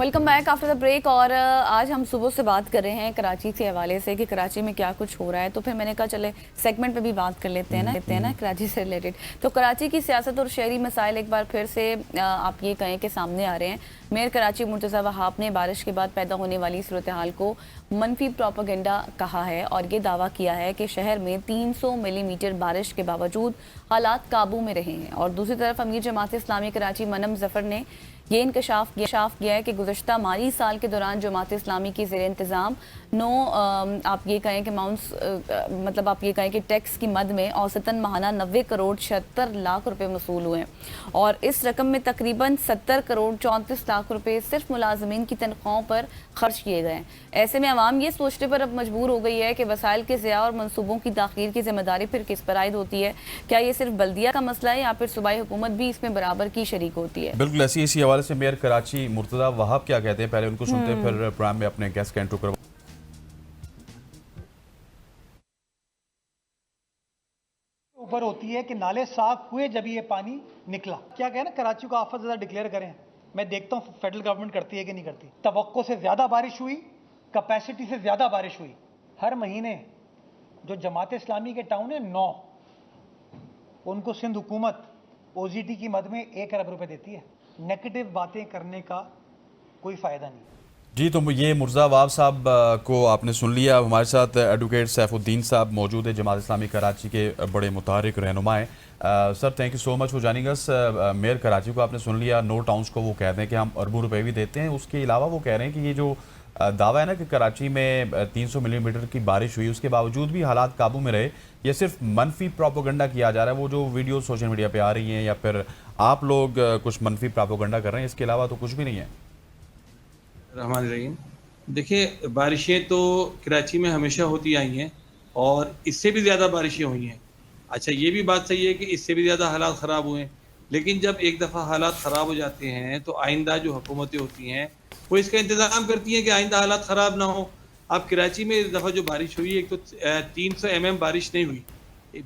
Welcome back after the break. और आज हम सुबह से बात कर रहे हैं कराची के हवाले से कि कराची में क्या कुछ हो रहा है, तो फिर मैंने कहा चले सेगमेंट पे भी बात कर लेते हैं ना कराची से रिलेटेड। तो कराची की सियासत और शहरी मसाइल एक बार फिर से आप ये कहें कि सामने आ रहे हैं। मेयर कराची मुर्तज़ा वहाब ने बारिश के बाद पैदा होने वाली सूरत हाल को मनफी प्रोपेगेंडा कहा है और ये दावा किया है कि शहर में 300 मिलीमीटर बारिश के बावजूद हालात काबू में रहे हैं। और दूसरी तरफ अमीर जमात इस्लामी कराची मनम जफर ने ये इंकशाफ किया है कि गुज़श्ता माली साल के दौरान जमात इस्लामी की ज़ेर इंतज़ाम आप ये कहें कि मतलब आप ये कहें कि टैक्स की मद में औसतन माहाना 90 करोड़ 76 लाख रुपए वसूल हुए हैं और इस रकम में तकरीबन 70 करोड़ 34 लाख रुपए सिर्फ मुलाजमीन की तनख्वाहों पर खर्च किए गए हैं। ऐसे में आवाम ये सोचने पर अब मजबूर हो गई है कि वसाइल के ज़िया और मनसूबों की ताख़ीर की जिम्मेदारी फिर किस पर आयद होती है। क्या ये सिर्फ बल्दिया का मसला है या फिर सूबाई हुकूमत भी इसमें बराबर की शरीक होती है? बिल्कुल ऐसी इसी हवाले से मेयर कराची मुर्तज़ा वहाब क्या कहते हैं, पहले उनको सुनते हैं, फिर प्रोग्राम में अपने गेस्ट का इंट्रो करवा। ऊपर होती है कि नाले साफ हुए जब ये पानी निकला। क्या कहें ना, कराची को आफत ज़्यादा डिक्लेयर करें। मैं देखता हूँ फेडरल गवर्नमेंट करती है कि नहीं करती। तवक्को से ज़्यादा बारिश हुई, कैपेसिटी से ज़्यादा बारिश हुई। हर महीने जो जमात इस्लामी के टाउन है 9, उनको सिंध हुकूमत OGT की मद में 1 अरब रुपए देती है। नेगेटिव बातें करने का कोई फ़ायदा नहीं। जी, तो ये मुर्तज़ा वहाब साहब को आपने सुन लिया। हमारे साथ एडवोकेट सैफुद्दीन साहब मौजूद है, जमात इस्लामी कराची के बड़े मुतहरिक रहनुमा हैं। Sir, thank you so much for joining us. Mayor Karachi को आपने सुन लिया, 9 टाउन्स को वो कहते हैं कि हम अरबों रुपए भी देते हैं। उसके अलावा वो कह रहे हैं कि ये जो दावा है ना कि कराची में 300 मिलीमीटर की बारिश हुई, उसके बावजूद भी हालात काबू में रहे, ये सिर्फ मनफी प्रोपेगेंडा किया जा रहा है। वो जो वीडियो सोशल मीडिया पे आ रही हैं या फिर आप लोग कुछ मनफी प्रोपेगेंडा कर रहे हैं, इसके अलावा तो कुछ भी नहीं है। रहमान रहीम, देखिए, बारिशें तो कराची में हमेशा होती आई हैं और इससे भी ज़्यादा बारिशें हुई हैं। अच्छा, ये भी बात सही है कि इससे भी ज़्यादा हालात ख़राब हुए हैं, लेकिन जब एक दफ़ा हालात ख़राब हो जाते हैं तो आइंदा जो हुकूमतें होती हैं वो इसका इंतज़ाम करती हैं कि आइंदा हालात ख़राब ना हो। अब कराची में इस दफ़ा जो बारिश हुई, एक तो 300 mm बारिश नहीं हुई,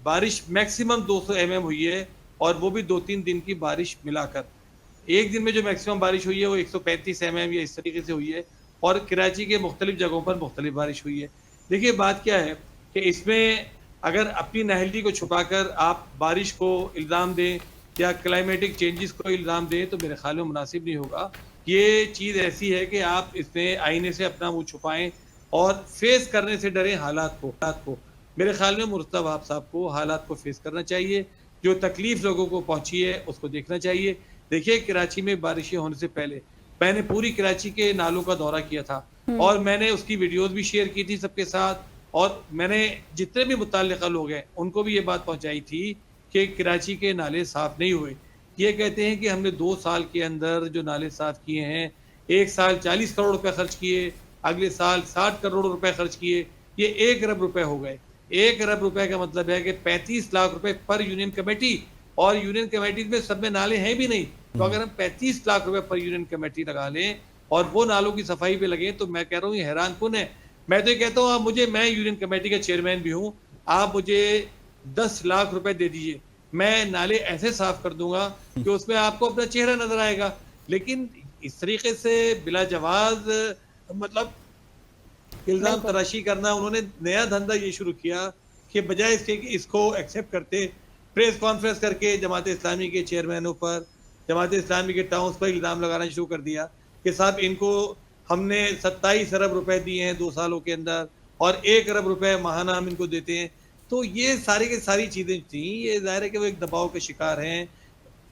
बारिश मैक्सिमम 200 mm हुई है, और वो भी 2-3 दिन की बारिश मिलाकर। एक दिन में जो मैक्सिमम बारिश हुई है वो 135 mm या इस तरीके से हुई है, और कराची के मुख्तलिफ जगहों पर मुख्तलिफ बारिश हुई है। देखिए, बात क्या है कि इसमें अगर अपनी नाअहली को छुपाकर आप बारिश को इल्ज़ाम दें या क्लाइमेटिक चेंजेस को इल्ज़ाम दें तो मेरे ख्याल में मुनासिब नहीं होगा। ये चीज़ ऐसी है कि आप इसमें आईने से अपना मुँह छुपाएं और फेस करने से डरें हालात को। मेरे ख्याल में मुर्तज़ा वहाब साहब को हालात को फेस करना चाहिए। जो तकलीफ लोगों को पहुँची है उसको देखना चाहिए। देखिए, कराची में बारिशें होने से पहले मैंने पूरी कराची के नालों का दौरा किया था और मैंने उसकी वीडियोस भी शेयर की थी सबके साथ, और मैंने जितने भी मुतल्लिका लोग हैं उनको भी ये बात पहुंचाई थी कि कराची के नाले साफ़ नहीं हुए। ये कहते हैं कि हमने 2 साल के अंदर जो नाले साफ़ किए हैं, एक साल 40 करोड़ रुपए खर्च किए, अगले साल 60 करोड़ रुपए खर्च किए, ये 1 अरब रुपए हो गए। 1 अरब रुपए का मतलब है कि 35 लाख रुपए पर यूनियन कमेटी, और यूनियन कमेटी में सब में नाले हैं भी नहीं। तो अगर हम 35 लाख रुपए पर यूनियन कमेटी लगा लें और वो नालों की सफाई पे लगे, तो मैं कह रहा हूँ ये हैरानकुन है। मैं तो ये कहता हूँ, मैं यूनियन कमेटी का चेयरमैन भी हूँ, आप मुझे 10 लाख रुपए दे दीजिए, मैं नाले ऐसे साफ कर दूंगा कि उसमें आपको अपना चेहरा नजर आएगा। लेकिन इस तरीके से बिला जवाज मतलब इल्जाम तराशी करना, उन्होंने नया धंधा ये शुरू किया कि बजाय इसके कि इसको एक्सेप्ट करते, प्रेस कॉन्फ्रेंस करके जमात इस्लामी के चेयरमैनों पर, जमात इस्लामी के टाउन्स पर इल्ज़ाम लगाना शुरू कर दिया कि साहब इनको हमने 27 अरब रुपए दिए हैं 2 सालों के अंदर और 1 अरब रुपए माहाना हम इनको देते हैं। तो ये सारी की सारी चीज़ें थी। ये ज़ाहिर है कि वो एक दबाव के शिकार हैं,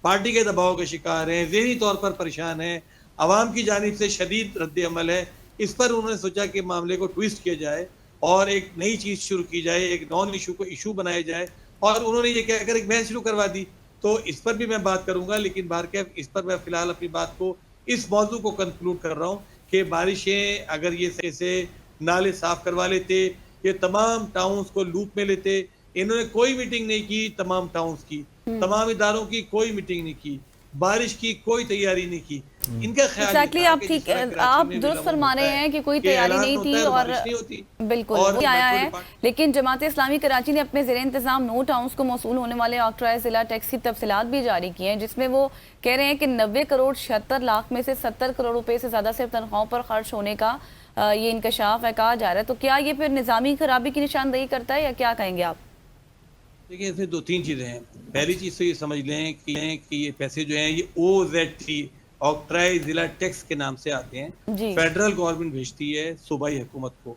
पार्टी के दबाव के शिकार हैं, ज़हनी तौर पर परेशान हैं, आवाम की जानिब से शदीद रद्द अमल है। इस पर उन्होंने सोचा कि मामले को ट्विस्ट किया जाए और एक नई चीज़ शुरू की जाए, एक नॉन इशू को इशू बनाया जाए, और उन्होंने ये कहकर एक बहस शुरू करवा दी। तो इस पर भी मैं बात करूंगा, लेकिन इस पर मैं फिलहाल अपनी बात को, इस मौजू को कंक्लूड कर रहा हूँ कि बारिशें अगर ये से नाले साफ करवा लेते, ये तमाम टाउन्स को लूप में लेते। इन्होंने कोई मीटिंग नहीं की, तमाम टाउन्स की, तमाम इदारों की कोई मीटिंग नहीं की। बारिश की कोई तैयारी नहीं की। इनका ख्याल ये एग्जैक्टली था आप कि ठीक जिस तरह कराची आप में दुरुस्त विलम्ब फरमा होता रहे है हैं कि कोई कि तैयारी ऐलान नहीं होता थी है और बारिश नहीं होती। बिल्कुल और वो आया मेट्रो है। डिपार्टमेंट लेकिन जमात इस्लामी कराची ने अपने ज़ेर इंतज़ाम नोट हाउस को मौसूल होने वाले ऑक्ट्राइज ज़िला टैक्स की तफसीलात भी जारी की हैं, जिसमें वो कह रहे हैं कि 90 करोड़ 76 लाख में से 70 करोड़ रुपए से ज़्यादा सिर्फ तनख्वाहों पर खर्च होने का ये इंकशाफ है, कहा जा रहा है। तो क्या ये फिर निज़ामी खराबी की निशानदेही करता है या क्या कहेंगे आप? देखिए, इसमें दो तीन चीजें हैं। पहली चीज तो ये समझ लें कि ये पैसे जो हैं ये OZT ऑक्ट्राइज जिला टैक्स के नाम से आते हैं। जी फेडरल गवर्नमेंट भेजती है सूबाई हुकूमत को।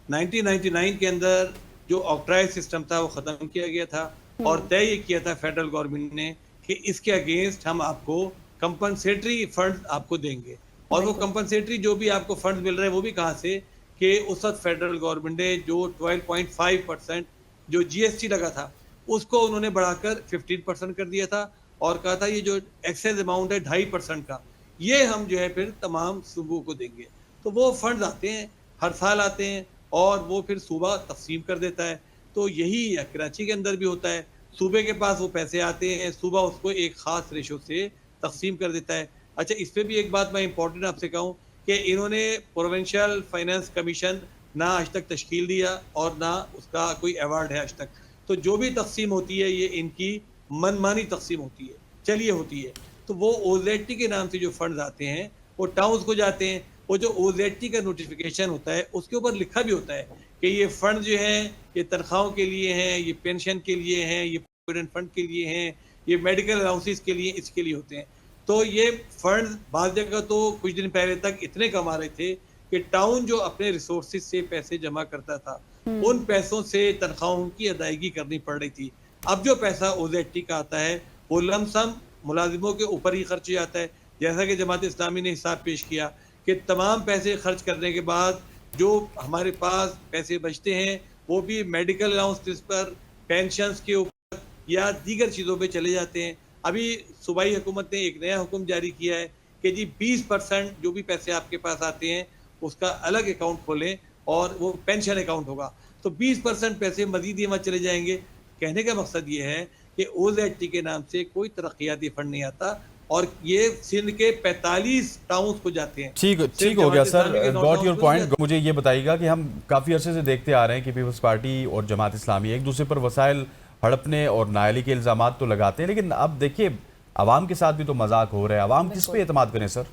1999 के अंदर जो ऑक्ट्राइज सिस्टम था वो खत्म किया गया था और तय ये किया था फेडरल गवर्नमेंट ने कि इसके अगेंस्ट हम आपको कंपनसेटरी फंड आपको देंगे। और वो कंपनसेटरी जो भी आपको फंड मिल रहे हैं वो भी कहाँ से, कि उस वक्त फेडरल गवर्नमेंट ने जो 12.5% जो GST लगा था उसको उन्होंने बढ़ाकर 15% कर दिया था और कहा था ये जो एक्सेस अमाउंट है 2.5% का, ये हम जो है फिर तमाम सूबों को देंगे। तो वो फंड आते हैं, हर साल आते हैं और वो फिर सूबा तकसीम कर देता है। तो यही कराची के अंदर भी होता है, सूबे के पास वो पैसे आते हैं, सूबा उसको एक ख़ास रेशो से तकसीम कर देता है। अच्छा, इस पर भी एक बात मैं इंपॉर्टेंट आपसे कहूँ कि इन्होंने प्रोविंशियल फाइनेंस कमीशन ना आज तक तश्कील दिया और ना उसका कोई अवार्ड है आज तक। तो जो भी तकसीम होती है ये इनकी मनमानी तकसीम होती है, चलिए होती है। तो वो OZT के नाम से जो फंड्स आते हैं वो टाउन्स को जाते हैं। वो जो OZT का नोटिफिकेशन होता है उसके ऊपर लिखा भी होता है कि ये फंड जो है ये तनख्वाहों के लिए हैं, ये पेंशन के लिए हैं, ये प्रोविडेंट फंड के लिए हैं, ये मेडिकल अलाउंसेस के लिए, इसके लिए होते हैं। तो ये फंड बाद जगह तो कुछ दिन पहले तक इतने कमा रहे थे कि टाउन जो अपने रिसोर्सेज से पैसे जमा करता था उन पैसों से तनख्वाहों की अदायगी करनी पड़ रही थी। अब जो पैसा OZT का आता है वो लमसम मुलाजिमों के ऊपर ही खर्च हो जाता है। जैसा कि जमात इस्लामी ने हिसाब पेश किया कि तमाम पैसे खर्च करने के बाद जो हमारे पास पैसे बचते हैं वो भी मेडिकल अलाउंसेस पर, पेंशन्स के ऊपर या दीगर चीज़ों पे चले जाते हैं। अभी सूबाई हुकूमत ने एक नया हुक्म जारी किया है कि जी 20% जो भी पैसे आपके पास आते हैं उसका अलग अकाउंट खोलें और वो पेंशन अकाउंट होगा। तो 20% पैसे मजीद ही वहाँ चले जाएंगे। कहने का मकसद ये है कि OZT के नाम से कोई तरक्याती फंड नहीं आता और ये सिंध के 45 टाउन्स को जाते हैं। ठीक हो गया सर, गॉट योर पॉइंट। मुझे ये बताइएगा कि हम काफ़ी अरसे से देखते आ रहे हैं कि पीपल्स पार्टी और जमात इस्लामी एक दूसरे पर वसाइल हड़पने और नाअहली के इल्ज़ाम तो लगाते हैं, लेकिन अब देखिए आवाम के साथ भी तो मजाक हो रहा है। आवाम किस पे एतमाद करें सर?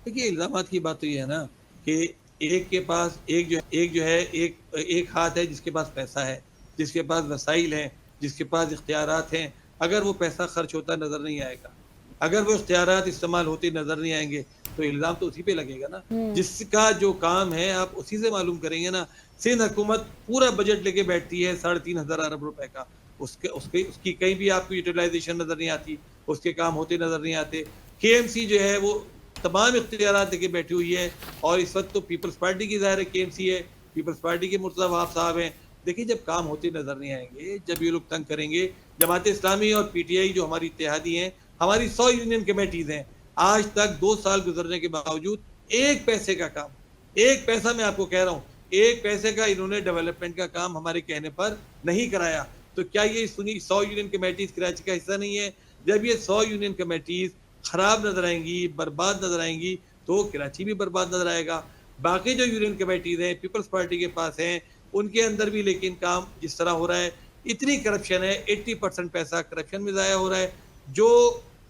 देखिए, इल्ज़ाम की बात तो ये है ना कि एक के पास एक हाथ है जिसके पास पैसा है, जिसके पास वसाइल हैं, जिसके पास इख्तियारात हैं। अगर वो पैसा खर्च होता नज़र नहीं आएगा, अगर वो इख्तियारात इस्तेमाल होते नज़र नहीं आएंगे तो इल्ज़ाम तो उसी पे लगेगा ना। जिसका जो काम है आप उसी से मालूम करेंगे ना। सिंध हुकूमत पूरा बजट लेके बैठती है 3,500 अरब रुपए का, उसकी कहीं भी आपको यूटिलाइजेशन नज़र नहीं आती, उसके काम होते नज़र नहीं आते। KMC जो है वो तमाम इख्तियारात लेके बैठी हुई है और इस वक्त तो पीपल्स पार्टी की ज़ाहिर KMC है, पीपल्स पार्टी के मुर्तज़ा वहाब साहब हैं। देखिए, जब काम होते नज़र नहीं आएंगे, जब ये लोग तंग करेंगे, जमात इस्लामी और PTI जो हमारी इत्तेहादी हैं, हमारी 100 यूनियन कमेटीज़ हैं, आज तक 2 साल गुजरने के बावजूद एक पैसे का काम, एक पैसा मैं आपको कह रहा हूँ, एक पैसे का इन्होंने डेवलपमेंट का काम हमारे कहने पर नहीं कराया। तो क्या ये 100 यूनियन कमेटीज़ कराची का हिस्सा नहीं है? जब ये 100 यूनियन कमेटीज़ खराब नजर आएंगी, बर्बाद नजर आएंगी, तो कराची भी बर्बाद नजर आएगा। बाकी जो यूनियन कमेटीज हैं पीपल्स पार्टी के पास हैं, उनके अंदर भी लेकिन काम जिस तरह हो रहा है, इतनी करप्शन है, 80% पैसा करप्शन में ज़ाया हो रहा है। जो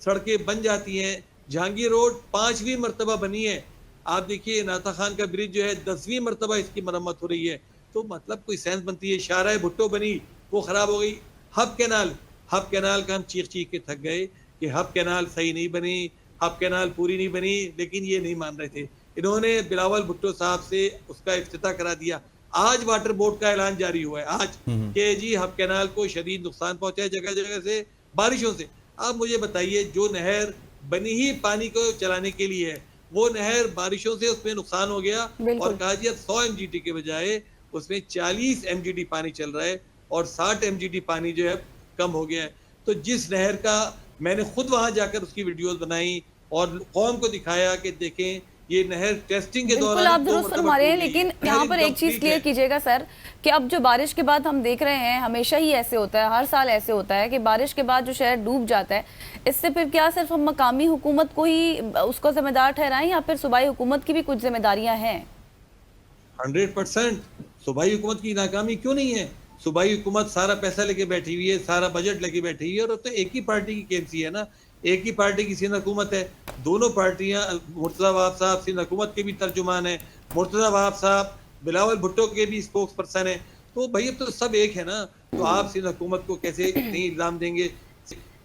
सड़कें बन जाती हैं, जहांगीर रोड 5वीं मरतबा बनी है, आप देखिए नाता खान का ब्रिज जो है 10वीं मरतबा इसकी मरम्मत हो रही है। तो मतलब कोई सेंस बनती है। शाहराह भुट्टो बनी, वो ख़राब हो गई। हब कैनाल का हम चीख के थक गए कि हब कैनाल सही नहीं बनी, हब कैनाल पूरी नहीं बनी, लेकिन ये नहीं मान रहे थे। इन्होंने बिलावल भुट्टो साहब से उसका इफ्तिताह करा दिया। आज वाटर बोर्ड का ऐलान जारी हुआ है आज कि जी हब कैनाल को शदीद नुकसान पहुंचा है जगह जगह से बारिशों से। आप मुझे बताइए, जो नहर बनी ही पानी को चलाने के लिए है, वो नहर बारिशों से उसमें नुकसान हो गया और कहा जी 100 MGD के बजाय उसमें 40 MGD पानी चल रहा है और 60 MGD पानी जो है कम हो गया है। तो जिस नहर का मैंने खुद वहां जाकर उसकी वीडियोस बनाई और कौम को दिखाया कि देखें ये नहर टेस्टिंग के बिल्कुल दौरान आप दो दुरुस्त मरतबा फरमा रहे हैं, टूटी। लेकिन नहर यहाँ पर एक incomplete चीज क्लियर है। कीजिएगा सर कि अब जो बारिश के बाद हम देख रहे हैं, हमेशा ही ऐसे होता है, हर साल ऐसे होता है कि बारिश के बाद जो शहर डूब जाता है, इससे फिर क्या सिर्फ हम मकामी हुकूमत को ही उसको जिम्मेदार ठहराएं या फिर सूबाई हुकूमत की भी कुछ जिम्मेदारियां हैं? 100% सूबाई हुकूमत की नाकामी क्यों नहीं है? सूबाई हुकूमत सारा पैसा लेके बैठी हुई है, सारा बजट लेके बैठी हुई है, और अब तो एक ही पार्टी की केएमसी है ना, एक ही पार्टी की सिंध हुकूमत है। दोनों पार्टियां, मुर्तज़ा वहाब साहब सिंध हुकूमत के भी तर्जुमान है, मुर्तज़ा वहाब साहब बिलावल भुट्टो के भी स्पोक्स पर्सन है। तो भाई अब तो सब एक है ना, तो आप सिंध हुकूमत को कैसे नहीं इल्जाम देंगे?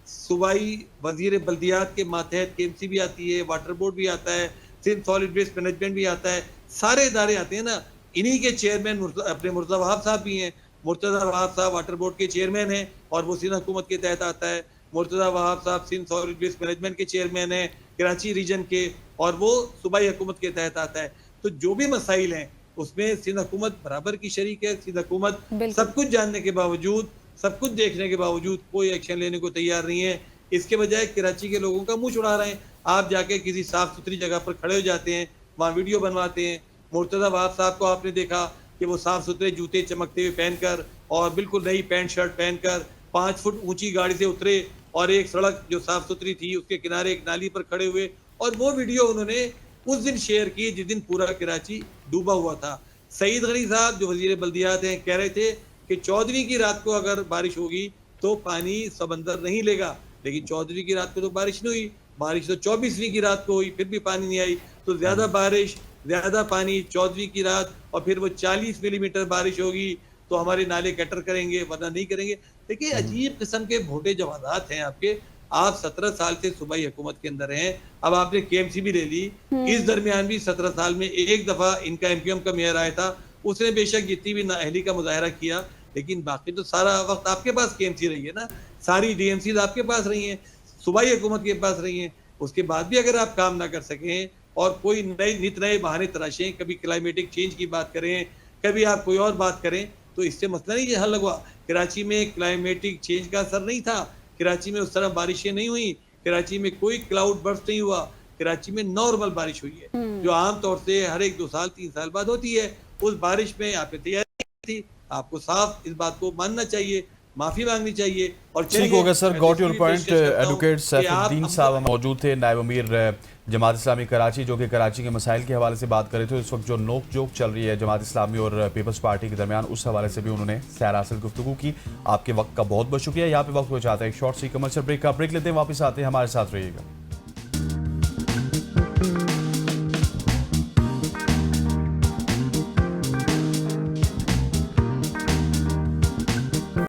सूबाई वजीर बल्दियात के मातहत केएमसी भी आती है, वाटर बोर्ड भी आता है, सिंध सॉलिड वेस्ट मैनेजमेंट भी आता है, सारे इदारे आते हैं ना। इन्हीं के चेयरमैन अपने मुर्तज़ा वहाब साहब भी हैं। मुर्तज़ा वहाब साहब वाटर बोर्ड के चेयरमैन हैं और वो सिंध हुकूमत के तहत आता है। मुर्तज़ा वहाब साहब सिंध सॉलिड वेस्ट मैनेजमेंट के चेयरमैन हैं कराची रीजन के, और वो सूबाई हुकूमत के तहत आता है। तो जो भी मसाइल हैं उसमें सिंध हुकूमत बराबर की शरीक है। सिंध हुकूमत सब कुछ जानने के बावजूद, सब कुछ देखने के बावजूद कोई एक्शन लेने को तैयार नहीं है। इसके बजाय कराची के लोगों का मुंह छुड़ा रहे हैं। आप जाके किसी साफ सुथरी जगह पर खड़े हो जाते हैं, वहाँ वीडियो बनवाते हैं। मुर्तज़ा वहाब साहब को आपने देखा कि वो साफ सुथरे जूते चमकते हुए पहनकर और बिल्कुल नई पैंट शर्ट पहनकर 5 फुट ऊंची गाड़ी से उतरे और एक सड़क जो साफ सुथरी थी उसके किनारे एक नाली पर खड़े हुए, और वो वीडियो उन्होंने उस दिन शेयर की जिस दिन पूरा कराची डूबा हुआ था। सईद गनी साहब जो वजीर बल्दियात हैं कह रहे थे कि 14वीं की रात को अगर बारिश होगी तो पानी समंदर नहीं लेगा, लेकिन 14वीं की रात को तो बारिश नहीं हुई। बारिश तो 24वीं की रात को हुई, फिर भी पानी नहीं आई। तो ज्यादा बारिश, ज्यादा पानी 14वीं की रात, और फिर वो 40 मिलीमीटर बारिश होगी तो हमारे नाले कटर करेंगे, वरना नहीं करेंगे। देखिए अजीब किस्म के भोटे जवाबात हैं आपके। आप 17 साल से सूबाई हुकूमत के अंदर हैं, अब आपने केएमसी भी ले ली। इस दरमियान भी 17 साल में एक दफा इनका एमक्यूएम का मेयर आया था, उसने बेशक जितनी भी नाअहली का मुजाहरा किया, लेकिन बाकी तो सारा वक्त आपके पास केएमसी रही है ना, सारी डीएमसी आपके पास रही हैं, सूबाई हुकूमत के पास रही हैं। उसके बाद भी अगर आप काम ना कर सकें और कोई नए नित नए बहाने तराशें, कभी क्लाइमेटिक चेंज की बात करें, कभी आप कोई और बात करें, तो इससे मसला नहीं हल हुआ। कराची में क्लाइमेटिक चेंज का असर नहीं था, कराची में उस तरह बारिशें नहीं हुई, कराची में कोई क्लाउड बर्स्ट नहीं हुआ, कराची में नॉर्मल बारिश हुई है जो आमतौर से हर 1-2 साल 3 साल बाद होती है। उस बारिश में आपने तैयारी की थी, आपको साफ इस बात को मानना चाहिए, माफी मांगनी चाहिए। और ठीक हो गया sir, got your point. Advocate Saifuddin साहब मौजूद थे, नायब अमीर जमात इस्लामी कराची, जो कि कराची के मसाइल के हवाले से बात कर रहे थे। इस वक्त जो नोक जोक चल रही है जमात इस्लामी और पीपल्स पार्टी के दरमियान, उस हवाले से भी उन्होंने सैर-हासिल गुफ्तगू की। आपके वक्त का बहुत बहुत शुक्रिया। यहाँ पे वक्त हो जाता है एक शॉर्ट सी कमर्शियल ब्रेक का। ब्रेक लेते हैं, वापस आते हैं, हमारे साथ रहिएगा।